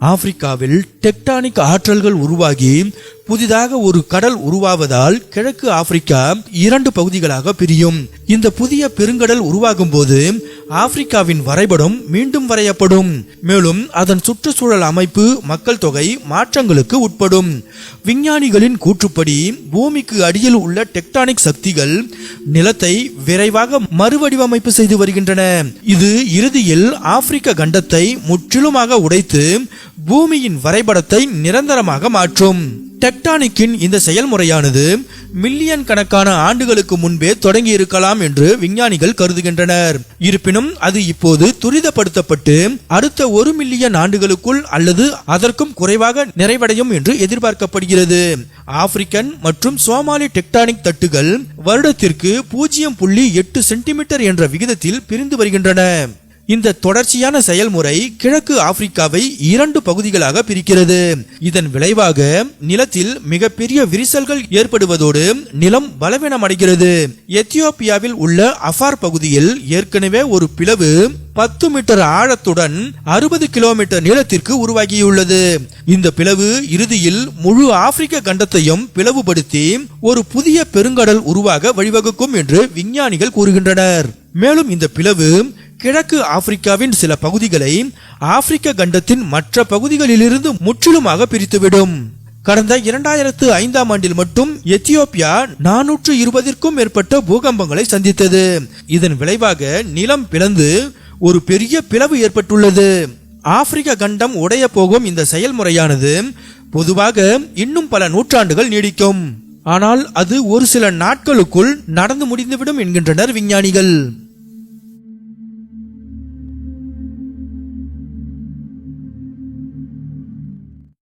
ஆப்பிரிக்காவில் டெக்டானிக் ஆற்றல்கள் உருவாகி புதிதாக ஒரு கடல் உருவாவதால் கிழக்கு ஆப்பிரிக்கா 2 பகுதிகளாக பிரியும். இந்த புதிய பெருங்கடல் உருவாகும் போது ஆப்பிரிக்காவின் வரைபடம் மீண்டும் வரையப்படும். மேலும் அதன் சுற்றுச்சூழல் அமைப்பு, மக்கள் தொகை மாற்றங்களுக்கு உட்படும். விஞ்ஞானிகளின் கூற்றுப்படி பூமிக்கு அடியில் உள்ள டெக்டானிக் சக்திகள் நிலத்தை விரைவாக மறுவடிவமைப்பு செய்து வருகின்றன. இது இறுதியில் ஆப்பிரிக்க கண்டத்தை முற்றிலுமாக உடைத்து பூமியின் வரைபடத்தை நிரந்தரமாக மாற்றும். டெக்டானிக்கின் இந்த செயல்முறையானது மில்லியன் கணக்கான ஆண்டுகளுக்கு முன்பே தொடங்கி இருக்கலாம் என்று விஞ்ஞானிகள் கருதுகின்றனர். இருப்பினும் அது இப்போது துரிதப்படுத்தப்பட்டு அடுத்த 1 மில்லியன் ஆண்டுகளுக்குள் அல்லது அதற்கும் குறைவாக நிறைவடையும் என்று எதிர்பார்க்கப்படுகிறது. ஆப்பிரிக்கன் மற்றும் சோமாலி டெக்டானிக் தட்டுகள் வருடத்திற்கு 0.8 சென்டிமீட்டர் என்ற விகிதத்தில் பிரிந்து வருகின்றன. இந்த தொடர்ச்சியான செயல்முறை கிழக்கு ஆப்பிரிக்காவை 2 பகுதிகளாக பிரிக்கிறது. இதன் விளைவாக நிலத்தில் மிகப்பெரிய விரிசல்கள் ஏற்படுவதோடு நிலம் பலவீனமடைகிறது. எத்தியோப்பியாவில் உள்ள அஃபார் பகுதியில் ஏற்கனவே ஒரு பிளவு 10 மீட்டர் ஆழத்துடன் 60 கிலோமீட்டர் நீளத்திற்கு உருவாகியுள்ளது. இந்த பிளவு இறுதியில் முழு ஆப்பிரிக்க கண்டத்தையும் பிளவுபடுத்தி ஒரு புதிய பெருங்கடல் உருவாக வழிவகுக்கும் என்று விஞ்ஞானிகள் கூறுகின்றனர். மேலும் இந்த பிளவு கிழக்கு ஆப்பிரிக்காவின் சில பகுதிகளை ஆப்பிரிக்க கண்டத்தின் மற்ற பகுதிகளிலிருந்து முற்றிலுமாக பிரித்துவிடும். கடந்த 2005ஆம் ஆண்டில் மட்டும் எத்தியோப்பியா 420க்கும் மேற்பட்ட பூகம்பங்களை சந்தித்தது. இதன் விளைவாக நிலம் பிளந்து ஒரு பெரிய பிளவு ஏற்பட்டுள்ளது. ஆப்பிரிக்க கண்டம் உடைய போகும் இந்த செயல்முறையானது பொதுவாக இன்னும் பல நூற்றாண்டுகள் நீடிக்கும். ஆனால் அது ஒரு சில நாட்களுக்குள் நடந்து முடிந்துவிடும் என்கின்றனர் விஞ்ஞானிகள்.